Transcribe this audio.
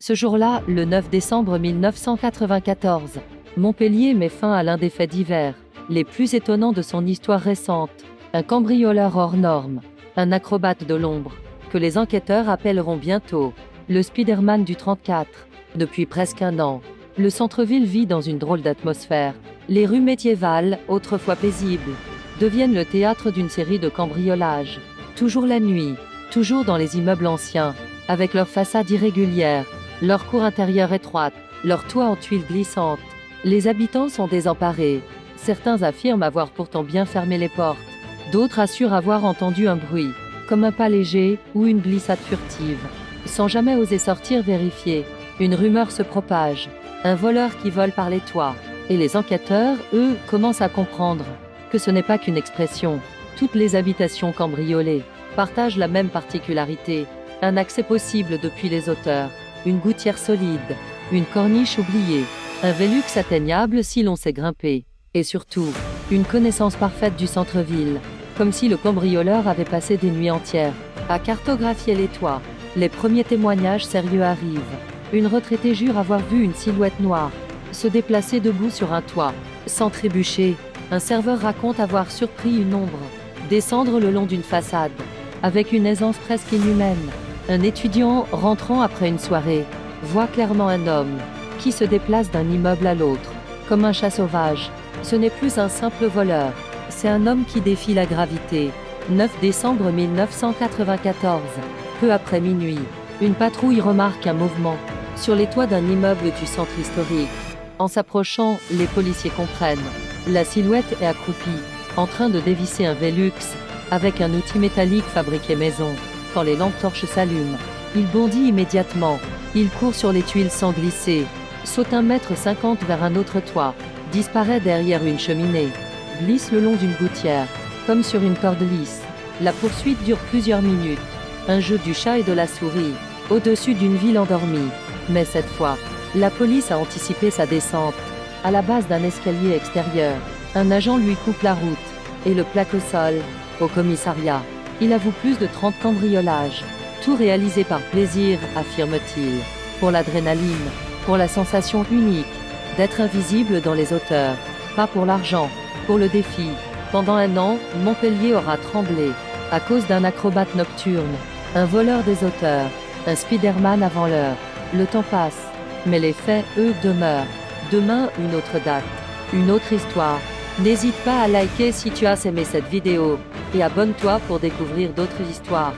Ce jour-là, le 9 décembre 1994, Montpellier met fin à l'un des faits divers les plus étonnants de son histoire récente. Un cambrioleur hors norme, un acrobate de l'ombre, que les enquêteurs appelleront bientôt le Spider-Man du 34. Depuis presque un an, le centre-ville vit dans une drôle d'atmosphère. Les rues médiévales, autrefois paisibles, deviennent le théâtre d'une série de cambriolages. Toujours la nuit, toujours dans les immeubles anciens, avec leurs façades irrégulières, leurs cours intérieures étroites, leurs toits en tuiles glissantes. Les habitants sont désemparés. Certains affirment avoir pourtant bien fermé les portes. D'autres assurent avoir entendu un bruit, comme un pas léger ou une glissade furtive. Sans jamais oser sortir vérifier, une rumeur se propage. Un voleur qui vole par les toits. Et les enquêteurs, eux, commencent à comprendre que ce n'est pas qu'une expression. Toutes les habitations cambriolées partagent la même particularité. Un accès possible depuis les hauteurs, une gouttière solide, une corniche oubliée, un Velux atteignable si l'on sait grimper, et surtout, une connaissance parfaite du centre-ville, comme si le cambrioleur avait passé des nuits entières à cartographier les toits. Les premiers témoignages sérieux arrivent. Une retraitée jure avoir vu une silhouette noire se déplacer debout sur un toit, sans trébucher. Un serveur raconte avoir surpris une ombre descendre le long d'une façade, avec une aisance presque inhumaine. Un étudiant rentrant après une soirée voit clairement un homme qui se déplace d'un immeuble à l'autre, comme un chat sauvage. Ce n'est plus un simple voleur, c'est un homme qui défie la gravité. 9 décembre 1994, peu après minuit, une patrouille remarque un mouvement sur les toits d'un immeuble du centre historique. En s'approchant, les policiers comprennent. La silhouette est accroupie, en train de dévisser un Velux, avec un outil métallique fabriqué maison. Quand les lampes torches s'allument, il bondit immédiatement. Il court sur les tuiles sans glisser, saute 1,50 m vers un autre toit, disparaît derrière une cheminée, glisse le long d'une gouttière, comme sur une corde lisse. La poursuite dure plusieurs minutes. Un jeu du chat et de la souris, au-dessus d'une ville endormie. Mais cette fois, la police a anticipé sa descente. À la base d'un escalier extérieur, un agent lui coupe la route et le plaque au sol. Au commissariat, il avoue plus de 30 cambriolages, tout réalisé par plaisir, affirme-t-il. Pour l'adrénaline, pour la sensation unique d'être invisible dans les hauteurs, pas pour l'argent, pour le défi. Pendant un an, Montpellier aura tremblé à cause d'un acrobate nocturne, un voleur des hauteurs, un Spider-Man avant l'heure. Le temps passe, mais les faits, eux, demeurent. Demain, une autre date, une autre histoire. N'hésite pas à liker si tu as aimé cette vidéo et abonne-toi pour découvrir d'autres histoires.